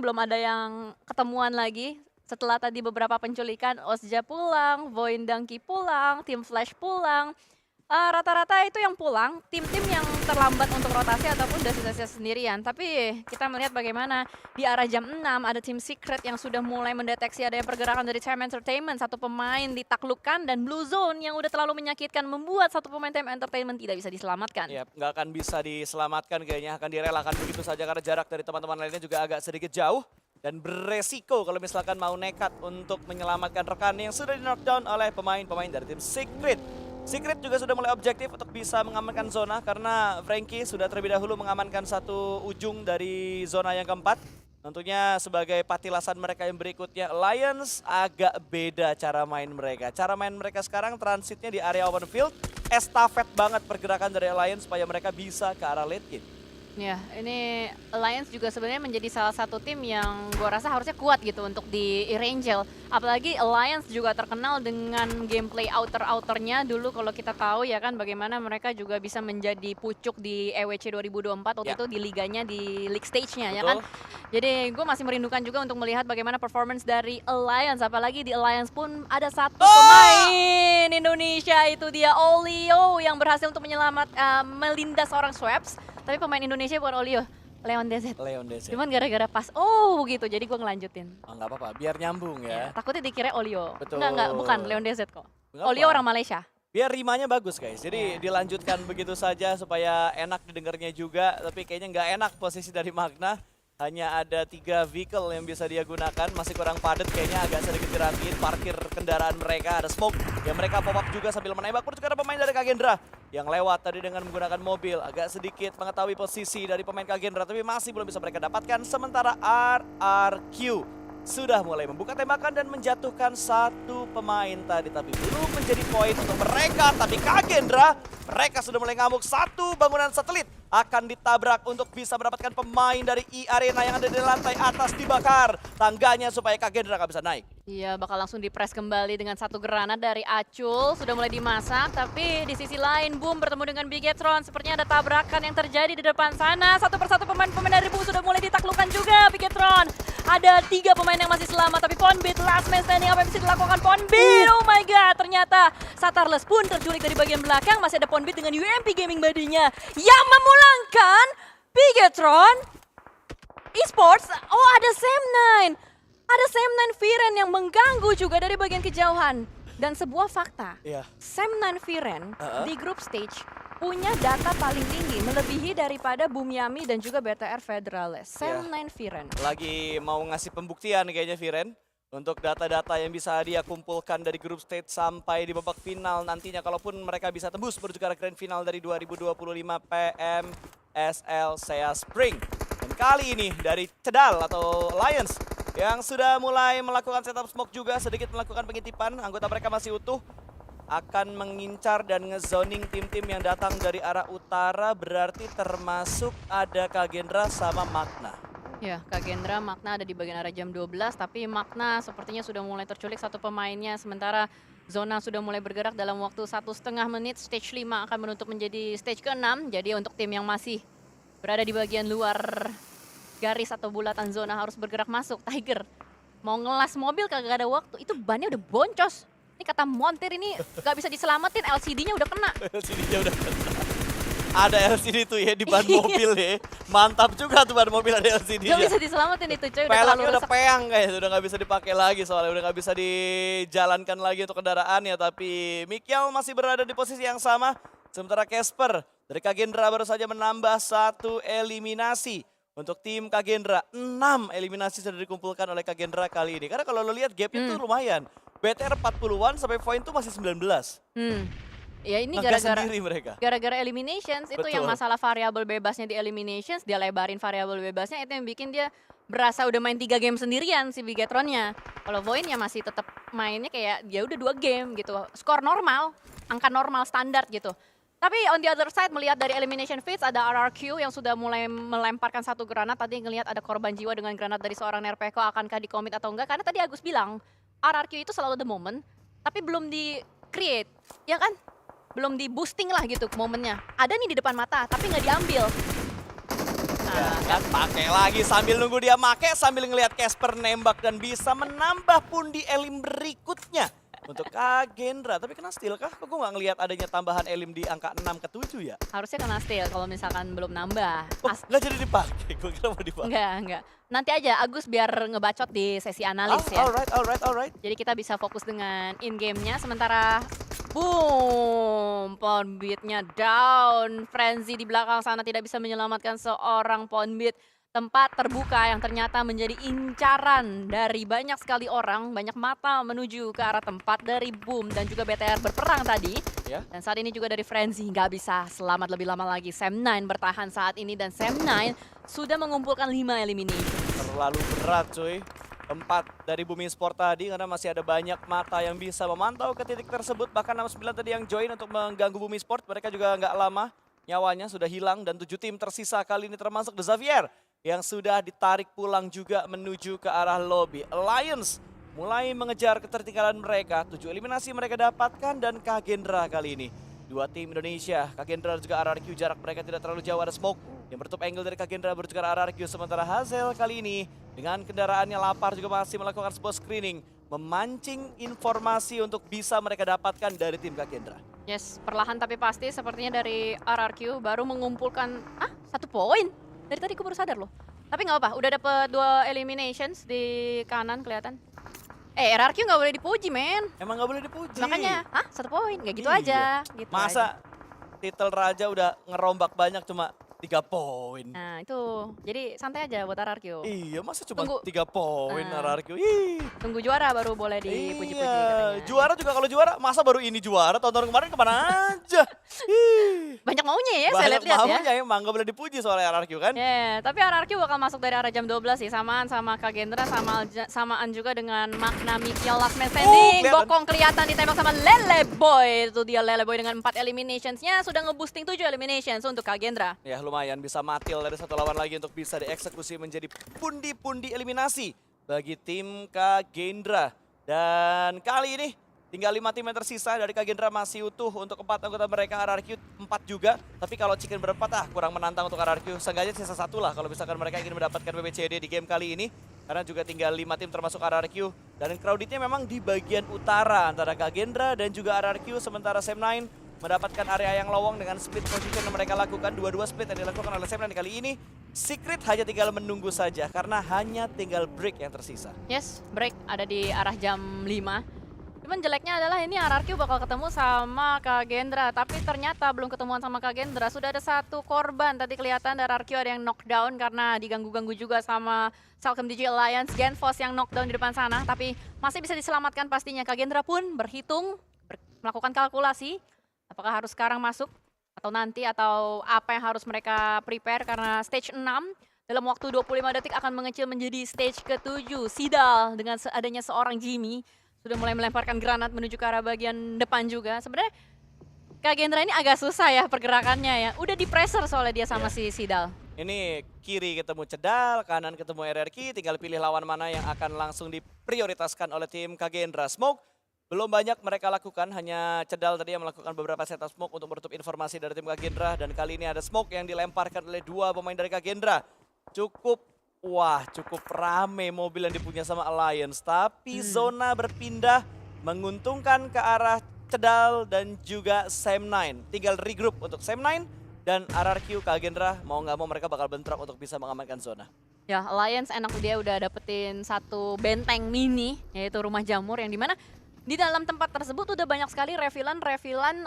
belum ada yang ketemuan lagi. Setelah tadi beberapa penculikan, Ozja pulang, Void Donkey pulang, Team Flash pulang. Rata-rata itu yang pulang, tim-tim yang terlambat untuk rotasi ataupun udah sisa-sisa sendirian. Tapi kita melihat bagaimana di arah jam 6 ada tim Secret yang sudah mulai mendeteksi ada pergerakan dari Time Entertainment. Satu pemain ditaklukkan dan Blue Zone yang udah terlalu menyakitkan membuat satu pemain Time Entertainment tidak bisa diselamatkan. Ya, nggak akan bisa diselamatkan kayaknya, akan direlakan begitu saja karena jarak dari teman-teman lainnya juga agak sedikit jauh. Dan beresiko kalau misalkan mau nekat untuk menyelamatkan rekan yang sudah di-knockdown oleh pemain-pemain dari tim Secret. Secret juga sudah mulai objektif untuk bisa mengamankan zona karena Frankie sudah terlebih dahulu mengamankan satu ujung dari zona yang keempat. Tentunya sebagai patilasan mereka yang berikutnya, Alliance agak beda cara main mereka. Cara main mereka sekarang transitnya di area open field, estafet banget pergerakan dari Alliance supaya mereka bisa ke arah late game. Ya, ini Alliance juga sebenarnya menjadi salah satu tim yang gua rasa harusnya kuat gitu untuk di Erangel. Apalagi Alliance juga terkenal dengan gameplay outer-outernya dulu kalau kita tahu ya kan bagaimana mereka juga bisa menjadi pucuk di EWC 2024 waktu itu di liganya di league stage-nya ya kan. Jadi gue masih merindukan juga untuk melihat bagaimana performance dari Alliance. Apalagi di Alliance pun ada satu pemain Indonesia, itu dia Olio yang berhasil untuk melindas orang Swaps. Tapi pemain Indonesia bukan Olio, Leon DZ. Leon DZ. Cuman gara-gara pas, gitu, jadi gue ngelanjutin. Oh, nggak apa-apa, biar nyambung ya. Takutnya dikira Olio. Betul. Enggak, bukan Leon DZ kok. Nggak Olio apa. orang Malaysia. Biar rimanya bagus guys, jadi dilanjutkan begitu saja supaya enak didengarnya juga. Tapi kayaknya nggak enak posisi dari Magna. Hanya ada 3 vehicle yang bisa dia gunakan, masih kurang padat kayaknya, agak sedikit dirapiin parkir kendaraan mereka. Ada smoke yang mereka pop up juga sambil menembak. Pun juga ada pemain dari Kagendra yang lewat tadi dengan menggunakan mobil. Agak sedikit mengetahui posisi dari pemain Kagendra, tapi masih belum bisa mereka dapatkan. Sementara RRQ sudah mulai membuka tembakan dan menjatuhkan satu pemain tadi. Tapi belum menjadi poin untuk mereka. Tapi Kagendra, mereka sudah mulai ngamuk. Satu bangunan satelit akan ditabrak untuk bisa mendapatkan pemain dari E-Arena yang ada di lantai atas dibakar. Tangganya supaya Kagendra nggak bisa naik. Iya, bakal langsung dipres kembali dengan satu granat dari Acul. Sudah mulai dimasak, tapi di sisi lain Boom bertemu dengan Bigetron. Sepertinya ada tabrakan yang terjadi di depan sana. Satu persatu pemain-pemain dari Boom sudah mulai ditaklukkan juga Bigetron. Ada 3 pemain yang masih selamat, tapi Ponbit last man standing. Apa yang bisa dilakukan Ponbit? Oh my god, ternyata Satarless pun terculik dari bagian belakang. Masih ada Ponbit dengan UMP Gaming badinya yang memulangkan Bigetron Esports. Oh, ada Sam9. Ada Sam9 Viren yang mengganggu juga dari bagian kejauhan. Dan sebuah fakta, Sam9 Viren di group stage punya data paling tinggi, melebihi daripada Bumyami dan juga BTR Federales. Sam9 Viren. Lagi mau ngasih pembuktian kayaknya Viren. Untuk data-data yang bisa dia kumpulkan dari group stage sampai di babak final nantinya. Kalaupun mereka bisa tembus menuju ke grand final dari 2025 PMSL SEA Spring. Dan kali ini dari Cedal atau Lions yang sudah mulai melakukan setup smoke juga, sedikit melakukan pengitipan. Anggota mereka masih utuh, akan mengincar dan ngezoning tim-tim yang datang dari arah utara. Berarti termasuk ada Kagendra sama Magna. Ya, Kagendra, Magna ada di bagian arah jam 12, tapi Magna sepertinya sudah mulai terculik satu pemainnya. Sementara zona sudah mulai bergerak dalam waktu 1,5 menit. Stage 5 akan menutup menjadi stage ke-6. Jadi untuk tim yang masih berada di bagian luar garis atau bulatan zona harus bergerak masuk. Tiger mau ngelas mobil kagak ada waktu, itu bannya udah boncos. Ini kata montir ini gak bisa diselamatin, LCD-nya udah kena. LCD-nya udah kena. Ada LCD tuh ya di ban mobil ya. Mantap juga tuh ban mobil ada LCD-nya. Gak bisa diselamatin itu coy, udah Peleknya terlalu udah rusak. peang guys, udah gak bisa dipakai lagi soalnya udah gak bisa dijalankan lagi untuk kendaraan ya. Tapi Mikiel masih berada di posisi yang sama. Sementara Casper dari Kagendra baru saja menambah 1 eliminasi. Untuk tim Kagendra, 6 eliminasi sudah dikumpulkan oleh Kagendra kali ini. Karena kalau lo lihat gapnya tuh lumayan. BTR 40-an sampai Void tuh masih 19. Ya ini Ngegas sendiri mereka. gara-gara eliminations, itu yang Betul. masalah variabel bebasnya di eliminations, dia lebarin variabel bebasnya, itu yang bikin dia berasa udah main 3 game sendirian si Bigetronnya. Kalau Void-nya masih tetap mainnya kayak dia udah 2 game gitu, skor normal, angka normal standar gitu. Tapi on the other side melihat dari elimination feeds ada RRQ yang sudah mulai melemparkan satu granat. Tadi ngelihat ada korban jiwa dengan granat dari seorang Nerpeko, akankah di-commit atau enggak? Karena tadi Agus bilang RRQ itu selalu the moment, tapi belum di-create, ya kan? Belum di-boosting lah gitu momennya. Ada nih di depan mata, tapi nggak diambil. Nah, Ya, kan pakai lagi sambil nunggu dia make, sambil ngelihat Casper nembak dan bisa menambah pundi elim berikutnya untuk Kagendra. Tapi kena steal kah? Kok gue nggak ngelihat adanya tambahan elim di angka 6 ke 7 ya? Harusnya kena steal kalau misalkan belum nambah. Oh, nggak jadi dipakai. Gue kira mau dipakai. Enggak. Nanti aja Agus biar ngebacot di sesi analis ya. Alright. Jadi kita bisa fokus dengan in-game-nya. Sementara, boom, Pawn Beat-nya down. Frenzy di belakang sana tidak bisa menyelamatkan seorang Pawn Beat. Tempat terbuka yang ternyata menjadi incaran dari banyak sekali orang, banyak mata menuju ke arah tempat dari Boom dan juga BTR berperang tadi. Ya. Dan saat ini juga dari Frenzy nggak bisa selamat lebih lama lagi. Sam9 bertahan saat ini dan Sam9 sudah mengumpulkan 5 elimination. Terlalu berat cuy. 4 dari Bumi Sport tadi karena masih ada banyak mata yang bisa memantau ke titik tersebut. Bahkan 69 tadi yang join untuk mengganggu Bumi Sport. Mereka juga nggak lama nyawanya sudah hilang dan 7 tim tersisa kali ini termasuk The Xavier yang sudah ditarik pulang juga menuju ke arah lobby. Alliance mulai mengejar ketertinggalan mereka. 7 eliminasi mereka dapatkan dan Kagendra kali ini. 2 tim Indonesia, Kagendra dan juga RRQ, jarak mereka tidak terlalu jauh, ada smoke yang bertutup angle dari Kagendra menuju ke RRQ. Sementara Hazel kali ini dengan kendaraannya lapar juga masih melakukan sebuah screening. Memancing informasi untuk bisa mereka dapatkan dari tim Kagendra. Yes, perlahan tapi pasti sepertinya dari RRQ baru mengumpulkan 1 poin. Dari tadi gue baru sadar loh. Tapi nggak apa, udah dapet 2 eliminations di kanan kelihatan. RRQ nggak boleh dipuji, men. Emang nggak boleh dipuji. Makanya, 1 poin, nggak gitu Iya. aja. Gitu Masa aja. titel raja udah ngerombak banyak cuma 3 poin. Nah itu, jadi santai aja buat RRQ. Iya, masa cuma Tunggu. 3 poin Nah. RRQ. Ih. Tunggu juara baru boleh dipuji-puji Iya, katanya. juara juga kalau juara, masa baru ini juara, tahun kemarin kemana aja. Ih. Banyak maunya ya, saya Banyak lihat-lihat ya. maunya emang, gak boleh dipuji soal RRQ kan. Ya, tapi RRQ bakal masuk dari arah jam 12 sih, samaan sama Kagendra, samaan juga dengan Magna Mikiel last man standing. Kelihatan. Bokong kelihatan ditembak sama Lele Boy. Itu dia Lele Boy dengan 4 eliminationsnya, sudah nge-boosting 7 eliminations untuk Kagendra. Ya lumayan bisa mati dari satu lawan lagi untuk bisa dieksekusi menjadi pundi-pundi eliminasi bagi tim Kagendra. Dan kali ini tinggal 5 tim yang tersisa dari Kagendra masih utuh untuk 4 anggota mereka, RRQ 4 juga. Tapi kalau chicken berempat kurang menantang untuk RRQ. Seenggaknya sisa 1 lah kalau misalkan mereka ingin mendapatkan BBCD di game kali ini. Karena juga tinggal 5 tim termasuk RRQ. Dan crowdednya memang di bagian utara antara Kagendra dan juga RRQ. Sementara Sam9 mendapatkan area yang lowong dengan split position yang mereka lakukan. Dua-dua split yang dilakukan oleh Sam9 kali ini. Secret hanya tinggal menunggu saja karena hanya tinggal break yang tersisa. Yes, break ada di arah jam 5. Cuman jeleknya adalah ini RRQ bakal ketemu sama Kagendra, tapi ternyata belum ketemuan sama Kagendra. Sudah ada 1 korban, tadi kelihatan dari RRQ ada yang knockdown karena diganggu-ganggu juga sama Salcom DJ Alliance. Genfos yang knockdown di depan sana, tapi masih bisa diselamatkan pastinya. Kagendra pun berhitung, melakukan kalkulasi, apakah harus sekarang masuk atau nanti atau apa yang harus mereka prepare karena stage 6 dalam waktu 25 detik akan mengecil menjadi stage ke-7. Sidal dengan adanya seorang Jimmy sudah mulai melemparkan granat menuju ke arah bagian depan juga. Sebenarnya Kagendra ini agak susah ya pergerakannya ya. Udah di pressure soalnya dia sama si Sidal. Ini kiri ketemu Cedal, kanan ketemu RRQ, tinggal pilih lawan mana yang akan langsung diprioritaskan oleh tim Kagendra. Smoke belum banyak mereka lakukan, hanya Cedal tadi yang melakukan beberapa setup smoke untuk menutup informasi dari tim Kagendra. Dan kali ini ada smoke yang dilemparkan oleh 2 pemain dari Kagendra. Cukup rame mobil yang dipunya sama Alliance. Tapi zona berpindah menguntungkan ke arah Cedal dan juga Sam9. Tinggal regroup untuk Sam9 dan RRQ Kagendra. Mau nggak mau mereka bakal bentrok untuk bisa mengamankan zona. Ya, Alliance enak dia udah dapetin 1 benteng mini, yaitu rumah jamur yang dimana di dalam tempat tersebut udah banyak sekali refilan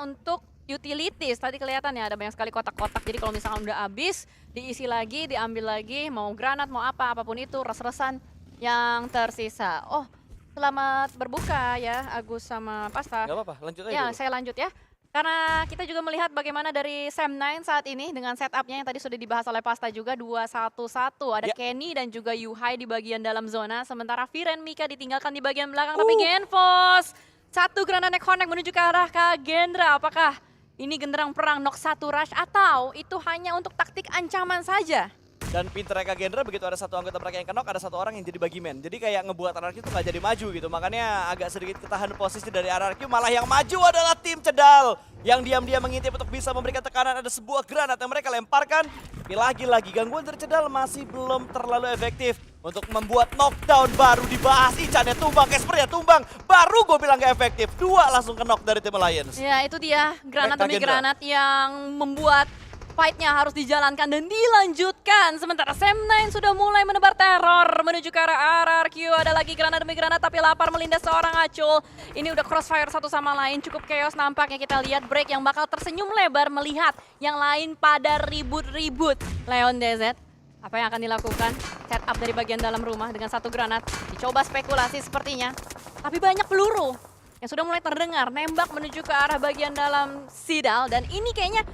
untuk utilities. Tadi kelihatan ya ada banyak sekali kotak-kotak. Jadi kalau misalkan udah habis, diisi lagi, diambil lagi, mau granat, mau apapun itu, res-resan yang tersisa. Oh, selamat berbuka ya Agus sama Pasta. Gak apa-apa, lanjut aja Ya, dulu. saya lanjut ya. Karena kita juga melihat bagaimana dari Sam9 saat ini dengan setupnya yang tadi sudah dibahas oleh Pasta juga 2-1-1. Ada Ya. Kenny dan juga Yuhai di bagian dalam zona. Sementara Viren Mika ditinggalkan di bagian belakang. Tapi Genfos 1 granatnya connect menuju ke arah Kagendra. Apakah ini genderang perang knock 1 rush atau itu hanya untuk taktik ancaman saja? Dan pinternya Kagendra begitu ada satu anggota mereka yang kenok, ada satu orang yang jadi bagi man. Jadi kayak ngebuat RRQ itu nggak jadi maju gitu. Makanya agak sedikit ketahan posisi dari RRQ. Malah yang maju adalah tim Cedal. Yang diam-diam mengintip untuk bisa memberikan tekanan. Ada sebuah granat yang mereka lemparkan. Tapi lagi-lagi gangguan dari Cedal masih belum terlalu efektif. Untuk membuat knockdown baru dibahas. Icannya tumbang, Caspernya tumbang. Baru gue bilang gak efektif. 2 langsung ke knock dari tim Alliance. Ya itu dia, granat demi Kagendra. granat yang membuat fight-nya harus dijalankan dan dilanjutkan. Sementara Sam9 sudah mulai menebar teror menuju ke arah RRQ. Ada lagi granat demi granat tapi lapar melindas seorang Acul. Ini udah crossfire satu sama lain, cukup chaos nampaknya. Kita lihat Break yang bakal tersenyum lebar melihat yang lain pada ribut-ribut. Leon DZ, apa yang akan dilakukan? Setup dari bagian dalam rumah dengan satu granat. Dicoba spekulasi sepertinya. Tapi banyak peluru yang sudah mulai terdengar. Nembak menuju ke arah bagian dalam Sidal. Dan ini kayaknya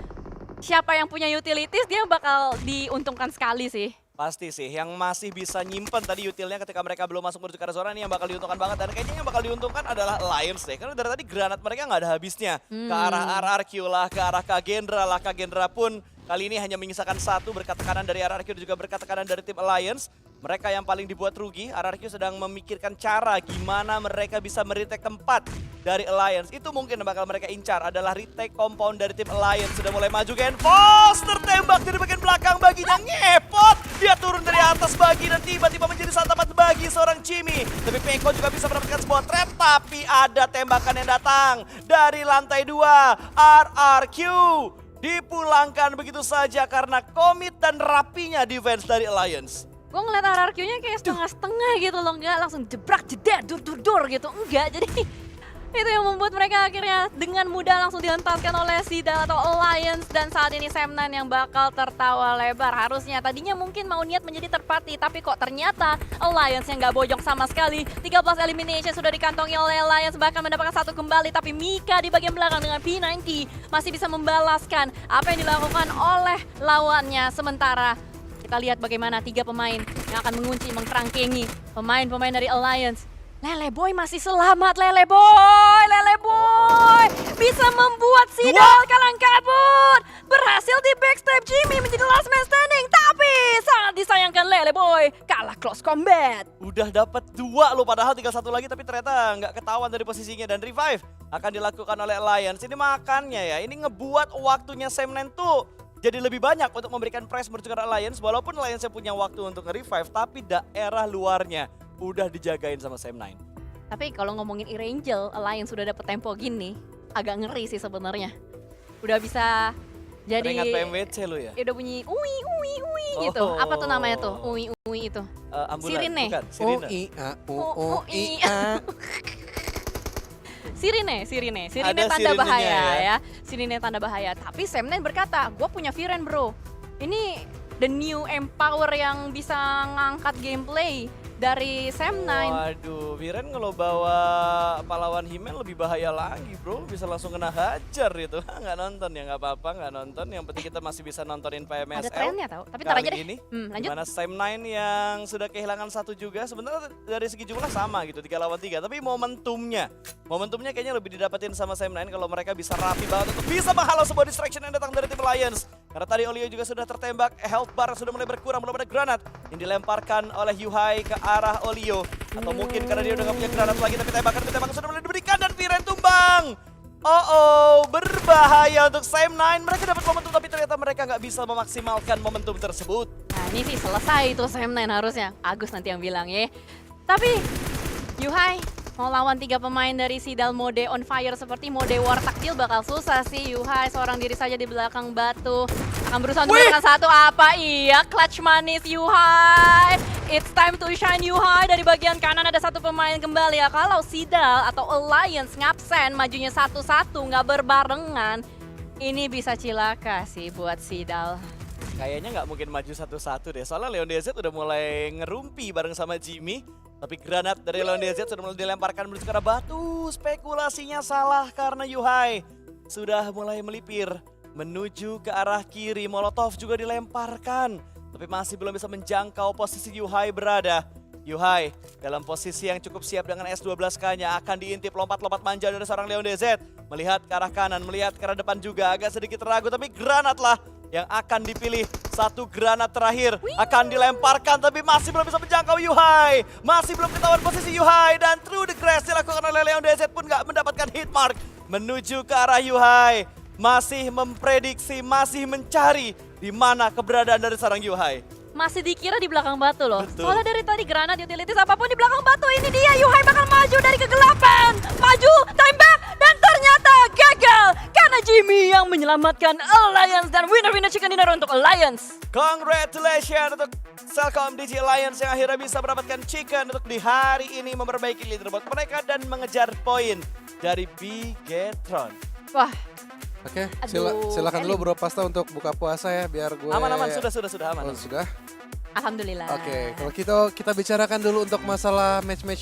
siapa yang punya utilities dia bakal diuntungkan sekali sih. Pasti sih, yang masih bisa nyimpen tadi utilnya ketika mereka belum masuk menuju ke arah zona ini yang bakal diuntungkan banget. Dan kayaknya yang bakal diuntungkan adalah Alliance deh. Karena dari tadi granat mereka nggak ada habisnya. Ke arah RRQ lah, ke arah Kagendra lah. Kagendra pun kali ini hanya menyisakan satu berkat tekanan dari RRQ dan juga berkat tekanan dari tim Alliance. Mereka yang paling dibuat rugi, RRQ sedang memikirkan cara gimana mereka bisa meretake tempat dari Alliance. Itu mungkin yang bakal mereka incar adalah retake compound dari tim Alliance. Sudah mulai maju Genfos, tertembak dari bagian belakang baginya ngepot. Dia turun dari atas bagi dan tiba-tiba menjadi santapan bagi seorang Jimmy. Tapi Peko juga bisa mendapatkan sebuah trap, tapi ada tembakan yang datang dari lantai 2. RRQ dipulangkan begitu saja karena komit dan rapinya defense dari Alliance. Gue ngeliat RRQ-nya kayak setengah-setengah gitu loh, nggak langsung jebrak jeder dur gitu, enggak. Jadi itu yang membuat mereka akhirnya dengan mudah langsung dihentaskan oleh Sidal atau Alliance. Dan saat ini Sam9 yang bakal tertawa lebar. Harusnya tadinya mungkin mau niat menjadi terpati, tapi kok ternyata Alliance yang nggak bojong sama sekali. 13 elimination sudah dikantongi oleh Alliance, bahkan mendapatkan satu kembali. Tapi Mika di bagian belakang dengan P90 masih bisa membalaskan apa yang dilakukan oleh lawannya. Sementara kita lihat bagaimana 3 pemain yang akan mengunci, mengkerangkengi pemain-pemain dari Alliance. Lele Boy masih selamat, Lele Boy bisa membuat Sidal kalang kabut. Berhasil di backstab Jimmy menjadi last man standing, tapi sangat disayangkan Lele Boy kalah close combat. Udah dapat 2 loh, padahal tinggal 1 lagi tapi ternyata nggak ketahuan dari posisinya. Dan revive akan dilakukan oleh Alliance. Ini makannya ya, ini ngebuat waktunya Sam9 tuh jadi lebih banyak untuk memberikan press menuju ke Alliance. Walaupun Alliance punya waktu untuk nge-revive, tapi daerah luarnya udah dijagain sama Sam9. Tapi kalau ngomongin E-Rangel, Alliance sudah dapet tempo gini, agak ngeri sih sebenarnya. Udah bisa jadi Teringat PMWC lu ya? udah bunyi ui gitu. Apa tuh namanya tuh? Ui itu. Ambulan, Sirine. bukan? Sirine. Sirine Ada tanda sirinenya bahaya ya. ya. Sirine tanda bahaya. Tapi Sam9 berkata, gue punya Viren bro. Ini the new empower yang bisa ngangkat gameplay dari Sam9. Waduh, Viren kalau bawa pahlawan Himen lebih bahaya lagi bro. Bisa langsung kena hajar itu. Nggak nonton ya, nggak apa-apa nggak nonton. Yang penting kita masih bisa nontonin PMSL. Ada trennya tau, tapi ntar kali aja deh. ini. Lanjut. Dimana Sam9 yang sudah kehilangan 1 juga. Sebenarnya dari segi jumlah sama gitu, 3 lawan 3. Tapi momentumnya kayaknya lebih didapetin sama Sam9 kalau mereka bisa rapi banget untuk bisa menghalau sebuah distraction yang datang dari tim Alliance. Karena tadi Olio juga sudah tertembak, health bar sudah mulai berkurang, belum ada granat yang dilemparkan oleh Yuhai ke arah Olio. Atau mungkin karena dia udah gak punya granat lagi, tapi tembakan sudah mulai diberikan dan Viren tumbang. Berbahaya untuk Sam9. Mereka dapat momentum tapi ternyata mereka nggak bisa memaksimalkan momentum tersebut. Nah ini sih selesai tuh Sam9 harusnya. Agus nanti yang bilang ya. Tapi Yuhai mau lawan 3 pemain dari Sidal mode on fire seperti mode war taktil bakal susah sih. Yuhai seorang diri saja di belakang batu. Akan berusaha untuk mendapatkan satu apa? Iya, clutch manis Yuhai. It's time to shine Yuhai. Dari bagian kanan ada 1 pemain kembali ya. Kalau Sidal atau Alliance ngabsen majunya satu-satu nggak berbarengan, ini bisa cilaka sih buat Sidal. Kayaknya nggak mungkin maju satu-satu deh. Soalnya Leon DZ udah mulai ngerumpi bareng sama Jimmy. Tapi granat dari Leon DZ sudah mulai dilemparkan menuju ke arah batu. Spekulasinya salah karena Yuhai sudah mulai melipir menuju ke arah kiri. Molotov juga dilemparkan. Tapi masih belum bisa menjangkau posisi Yuhai berada. Yuhai dalam posisi yang cukup siap dengan S12K-nya akan diintip lompat-lompat manja dari seorang Leon DZ. Melihat ke arah kanan, melihat ke arah depan juga agak sedikit ragu. Tapi granat lah yang akan dipilih Satu granat terakhir akan dilemparkan tapi masih belum bisa menjangkau Yuhai. Masih belum ketahuan posisi Yuhai dan through the grass dilakukan oleh Leon DZ pun nggak mendapatkan hit mark. Menuju ke arah Yuhai. Masih memprediksi, masih mencari di mana keberadaan dari sarang Yuhai. Masih dikira di belakang batu loh. Betul. Soalnya dari tadi granat utilities apapun di belakang batu. Ini dia Yuhai bakal maju dari kegelapan. Maju, time back, dan ternyata gagal. Karena Jimmy yang menyelamatkan Alliance dan winner-winner chicken dinner untuk Alliance. Congratulations untuk Celcom DG Alliance yang akhirnya bisa mendapatkan chicken untuk di hari ini memperbaiki leaderboard mereka dan mengejar poin dari Bigetron. Wah, Oke, Aduh, silakan dulu Elim. Bro Pasta untuk buka puasa ya biar gue. Aman-aman, sudah aman. Oh, sudah. alhamdulillah. Oke, kalau kita bicarakan dulu untuk masalah match-match